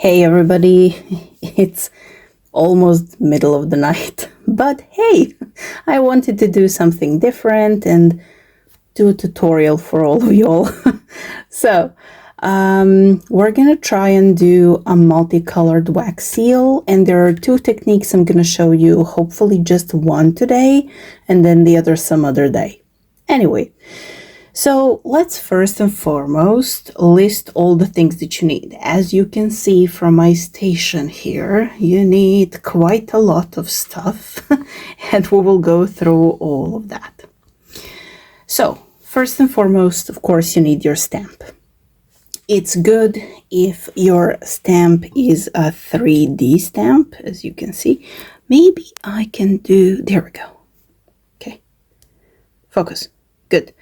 Hey everybody, it's almost middle of the night, but hey, I wanted to do something different and do a tutorial for all of y'all. So, we're gonna try and do a multicolored wax seal, and there are two techniques I'm gonna show you, hopefully just one today, and then the other some other day. Anyway, so let's first and foremost list all the things that you need. As you can see from my station here, you need quite a lot of stuff and we will go through all of that. So first and foremost, of course, you need your stamp. It's good if your stamp is a 3D stamp, as you can see. Maybe I can do, there we go. Okay, focus. Good.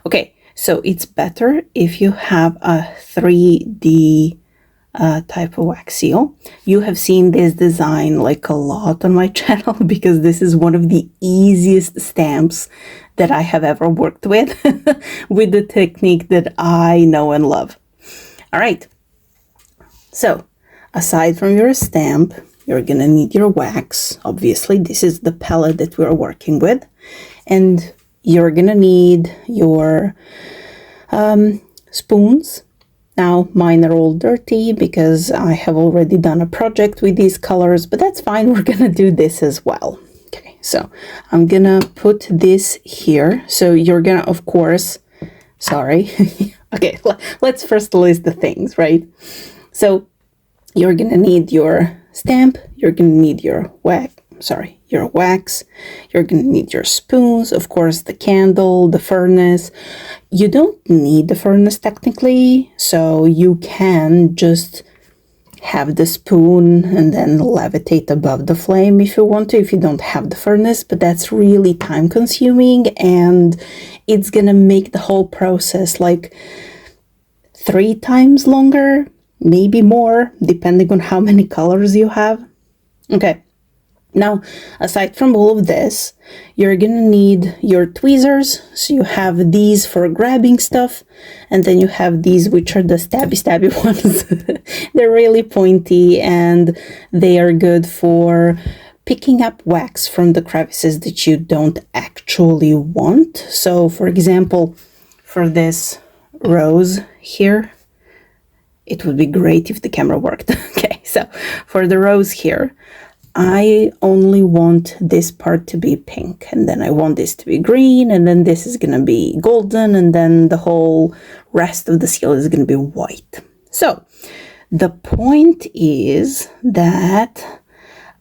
Okay, so it's better if you have a 3D type of wax seal. You have seen this design like a lot on my channel because this is one of the easiest stamps that I have ever worked with, with the technique that I know and love. All right, so aside from your stamp, you're gonna need your wax. Obviously, this is the palette that we're working with, and you're gonna need your spoons. Now mine are all dirty because I have already done a project with these colors, but that's fine, we're gonna do this as well. Okay, so I'm gonna put this here. So you're gonna, of course, sorry. Okay, let's first list the things, right? So you're gonna need your stamp, you're gonna need your wax, you're gonna need your spoons, of course, the candle, the furnace. You don't need the furnace technically, so you can just have the spoon and then levitate above the flame if you want to, if you don't have the furnace, but that's really time consuming and it's gonna make the whole process like 3 times longer, maybe more, depending on how many colors you have. Okay. Now, aside from all of this, you're gonna need your tweezers. So you have these for grabbing stuff, and then you have these, which are the stabby ones. They're really pointy, and they are good for picking up wax from the crevices that you don't actually want. So, for example, for this rose here, it would be great if the camera worked. Okay, so for the rose here, I only want this part to be pink, and then I want this to be green, and then this is gonna be golden, and then the whole rest of the seal is gonna be white. So the point is that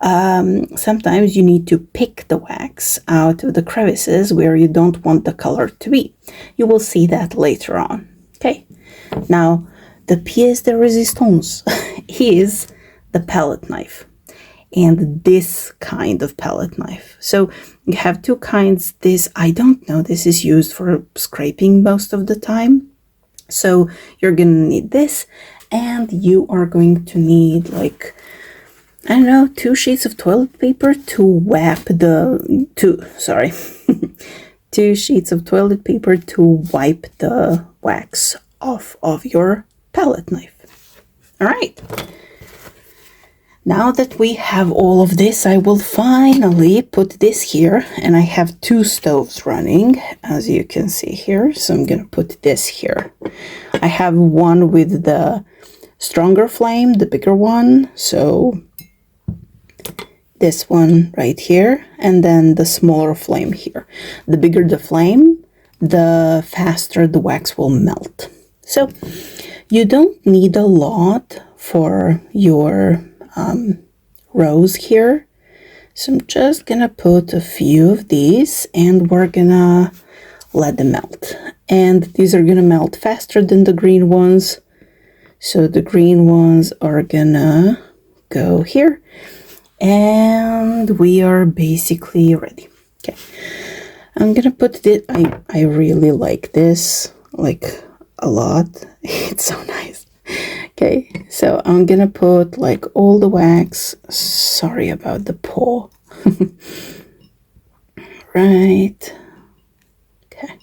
sometimes you need to pick the wax out of the crevices where you don't want the color to be. You will see that later on. Okay, now the pièce de résistance is the palette knife. And this kind of palette knife. So you have two kinds. This, I don't know, this is used for scraping most of the time. So you're gonna need this, and you are going to need like, I don't know, 2 sheets of toilet paper to wipe the, 2 sheets of toilet paper to wipe the wax off of your palette knife. All right. Now that we have all of this, I will finally put this here, and I have 2 stoves running, as you can see here. So I'm gonna put this here. I have one with the stronger flame, the bigger one. So this one right here, and then the smaller flame here. The bigger the flame, the faster the wax will melt. So you don't need a lot for your rose here. So I'm just gonna put a few of these, and we're gonna let them melt. And these are gonna melt faster than the green ones. So the green ones are gonna go here, and we are basically ready. Okay, I'm gonna put this, I really like this, like a lot. It's so nice. Okay, so I'm gonna put like all the wax. Sorry about the paw. Right. Okay,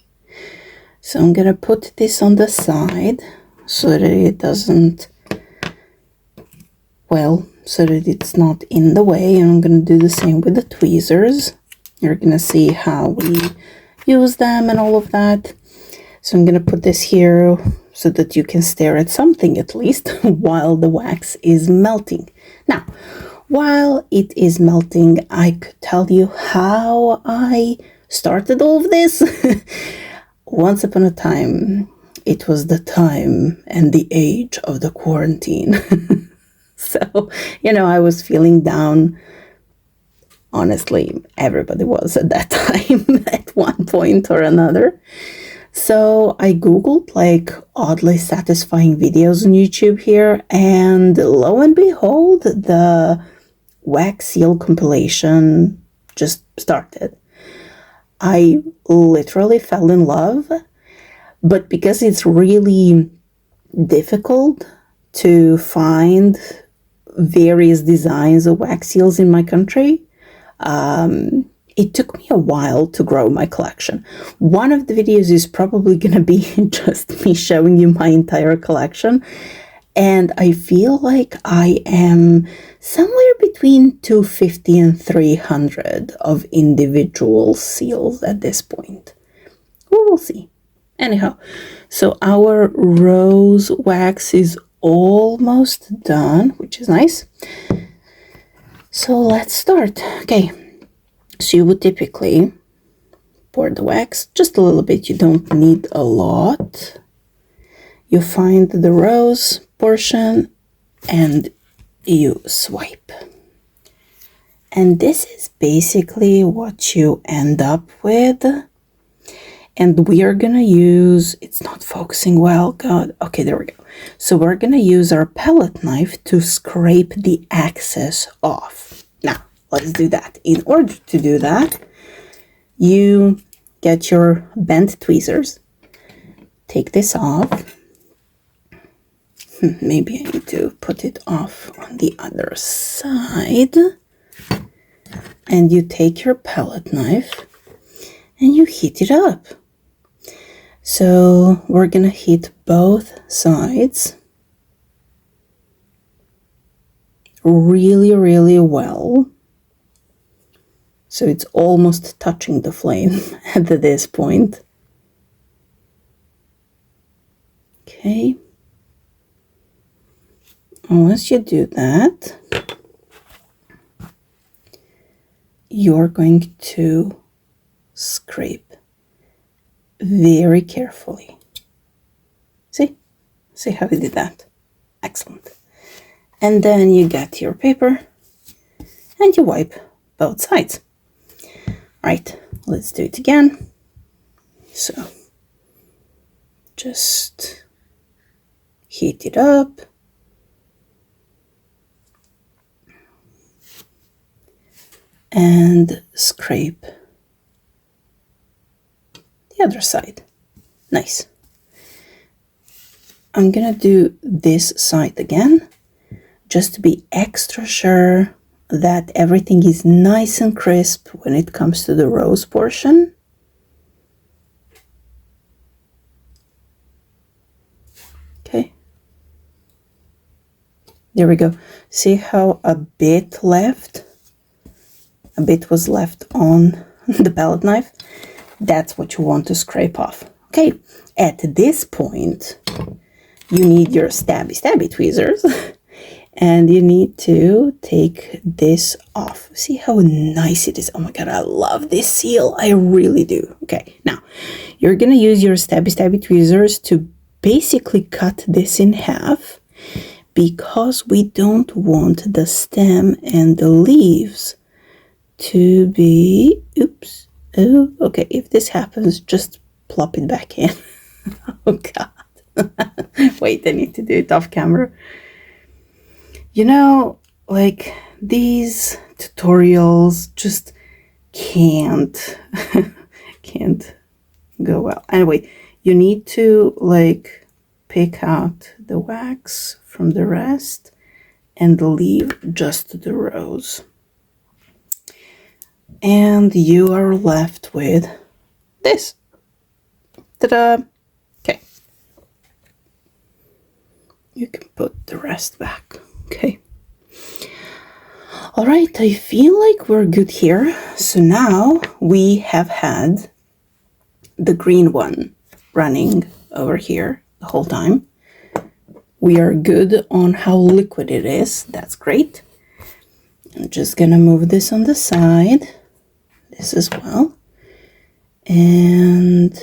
so I'm gonna put this on the side so that it doesn't well so that it's not in the way. And I'm going to do the same with the tweezers. You're going to see how we use them and all of that. So I'm going to put this here so that you can stare at something at least while the wax is melting. Now, while it is melting, I could tell you how I started all of this. Once upon a time, it was the time and the age of the quarantine. So, I was feeling down. Honestly, everybody was at that time at one point or another. So I Googled like oddly satisfying videos on YouTube here, and lo and behold, the wax seal compilation just started. I literally fell in love, but because it's really difficult to find various designs of wax seals in my country, it took me a while to grow my collection. One of the videos is probably going to be just me showing you my entire collection. And I feel like I am somewhere between 250 and 300 of individual seals at this point. We will see. Anyhow, so our rose wax is almost done, which is nice. So let's start. Okay, so you would typically pour the wax just a little bit. You don't need a lot. You find the rose portion and you swipe. And this is basically what you end up with. And we are going to use, it's not focusing well, God. Okay, there we go. So we're going to use our palette knife to scrape the excess off. Now, let's do that. In order to do that, you get your bent tweezers, take this off. Maybe I need to put it off on the other side. And you take your palette knife and you heat it up. So we're going to heat both sides really, really well. So it's almost touching the flame at this point. Okay. And once you do that, you're going to scrape very carefully. See how we did that? Excellent. And then you get your paper and you wipe both sides. Right, let's do it again. So just heat it up. And scrape the other side. Nice. I'm gonna do this side again, just to be extra sure that everything is nice and crisp when it comes to the rose portion. Okay. There we go. See how a bit left? A bit was left on the palette knife. That's what you want to scrape off. Okay, at this point, you need your stabby tweezers and you need to take this off. See how nice it is? Oh my God, I love this seal. I really do. Okay, now you're gonna use your stabby tweezers to basically cut this in half because we don't want the stem and the leaves to be, oops, oh, okay, if this happens, just plop it back in. Oh God. Wait, I need to do it off camera. Like these tutorials just can't go well. Anyway, you need to like pick out the wax from the rest and leave just the rose. And you are left with this. Ta-da! Okay. You can put the rest back. Okay. All right, I feel like we're good here. So now we have had the green one running over here the whole time. We are good on how liquid it is. That's great. I'm just gonna move this on the side, this as well. And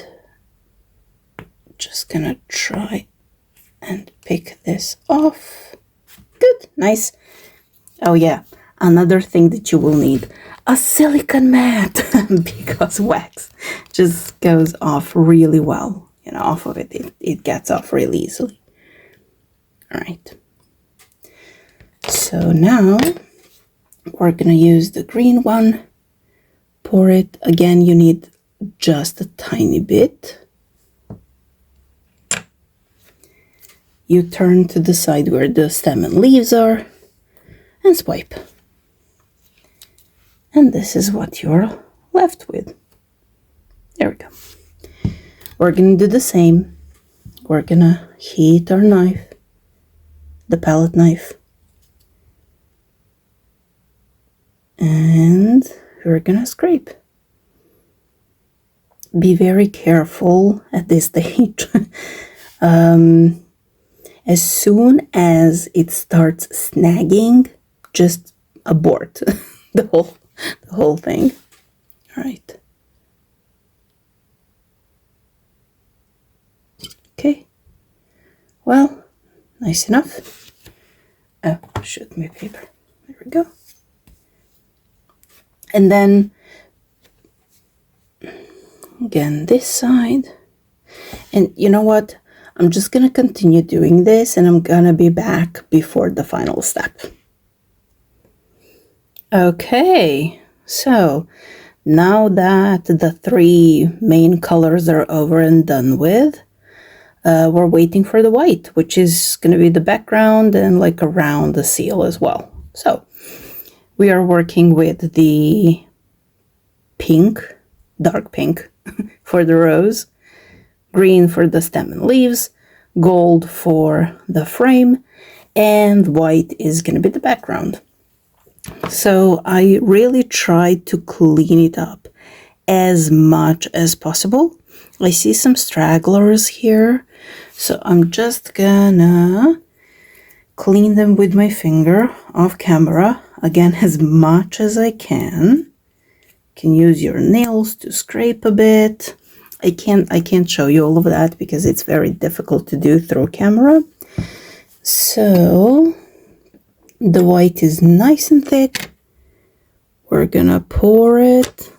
just gonna try and pick this off. Good, nice. Oh yeah, another thing that you will need, a silicone mat, because wax just goes off really well. You know, off of it, it gets off really easily. All right. So now we're gonna use the green one, pour it. Again, you need just a tiny bit. You turn to the side where the stem and leaves are and swipe. And this is what you're left with. There we go. We're gonna do the same. We're gonna heat our knife, the palette knife. And we're gonna scrape. Be very careful at this stage. As soon as it starts snagging, just abort the whole thing. All right. Okay. Well, nice enough. Oh, shoot, my paper. There we go. And then again this side. And you know what? I'm just gonna continue doing this and I'm gonna be back before the final step. Okay, so now that the three main colors are over and done with, we're waiting for the white, which is gonna be the background and like around the seal as well. So we are working with the pink, dark pink for the rose, green for the stem and leaves, gold for the frame, and white is going to be the background. So I really tried to clean it up as much as possible. I see some stragglers here, so I'm just gonna clean them with my finger off camera, again, as much as I can. You can use your nails to scrape a bit. I can't show you all of that because it's very difficult to do through camera. So the white is nice and thick. We're gonna pour it.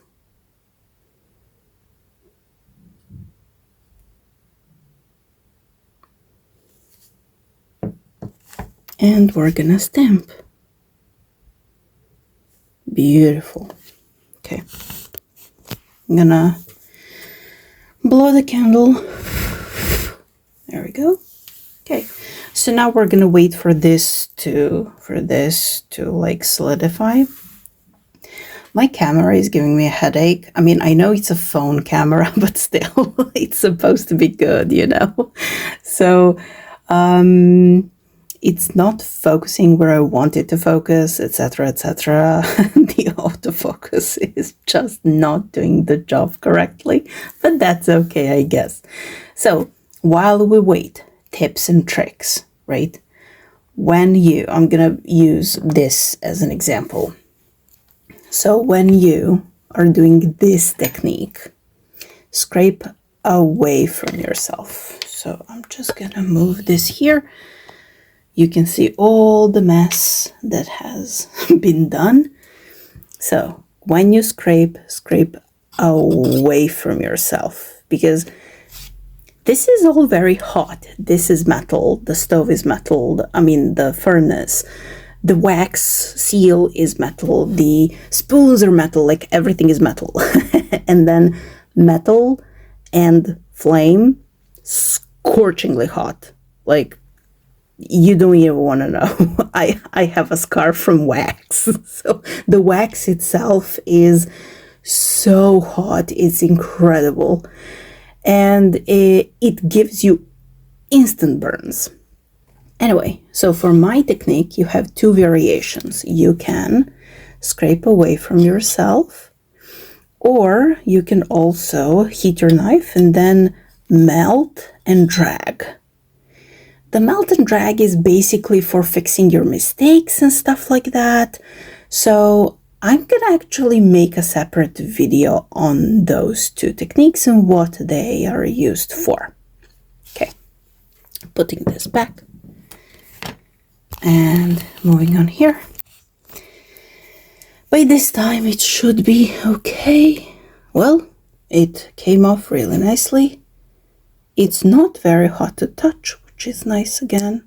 And we're gonna stamp. Beautiful. Okay. I'm gonna blow the candle. There we go. Okay. So now we're gonna wait for this to like solidify. My camera is giving me a headache. I mean, I know it's a phone camera, but still, it's supposed to be good, you know? So, it's not focusing where I want it to focus, etc., etc. The autofocus is just not doing the job correctly, but that's okay, I guess. So while we wait, tips and tricks, right? I'm gonna use this as an example. So when you are doing this technique, scrape away from yourself. So I'm just gonna move this here. You can see all the mess that has been done. So when you scrape away from yourself, because this is all very hot. This is metal, the stove is metal, I mean the furnace, the wax seal is metal, the spoons are metal, like everything is metal. And then metal and flame, scorchingly hot, like you don't even want to know. I have a scar from wax. So the wax itself is so hot. It's incredible. And it gives you instant burns. Anyway, so for my technique, you have two variations. You can scrape away from yourself, or you can also heat your knife and then melt and drag. The melt and drag is basically for fixing your mistakes and stuff like that. So I'm gonna actually make a separate video on those two techniques and what they are used for. Okay, putting this back and moving on here. By this time it should be okay. Well, it came off really nicely. It's not very hot to touch, which is nice again.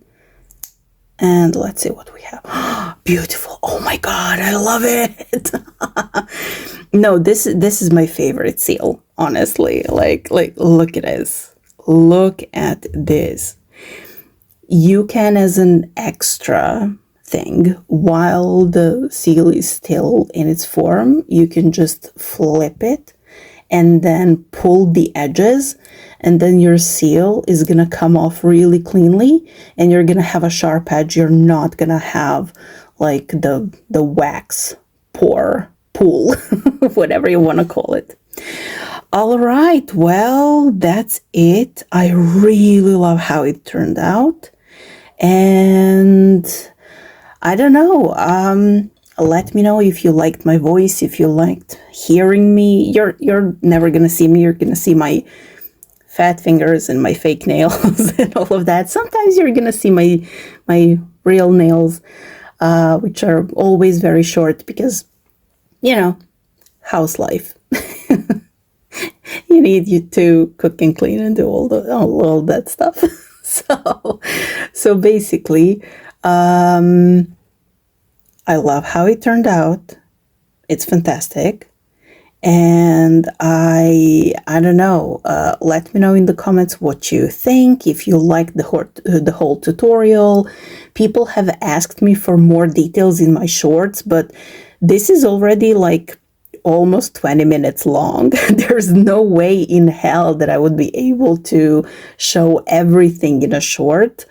And let's see what we have. Beautiful. Oh my God, I love it. No, this is my favorite seal, honestly. Like look at this. Look at this. You can, as an extra thing, while the seal is still in its form, you can just flip it and then pull the edges, and then your seal is gonna come off really cleanly, and you're gonna have a sharp edge. You're not gonna have like the wax pool, whatever you want to call it. All right, well, that's it. I really love how it turned out, and I don't know. Let me know if you liked my voice, if you liked hearing me. You're never gonna see me. You're gonna see my fat fingers and my fake nails and all of that. Sometimes you're gonna see my real nails, which are always very short because, you know, house life. You need you to cook and clean and do all that stuff. So basically, I love how it turned out. It's fantastic. And I don't know, let me know in the comments what you think, if you liked the whole tutorial. People have asked me for more details in my shorts, but this is already like almost 20 minutes long. There's no way in hell that I would be able to show everything in a short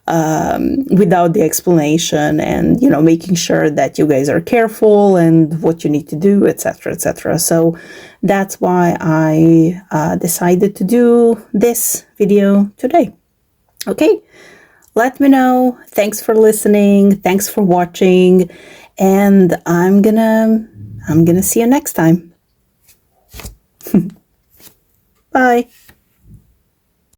without the explanation and, you know, making sure that you guys are careful and what you need to do, etc., etc. So that's why I decided to do this video today. Okay, let me know. Thanks for listening. Thanks for watching. And I'm gonna see you next time. Bye.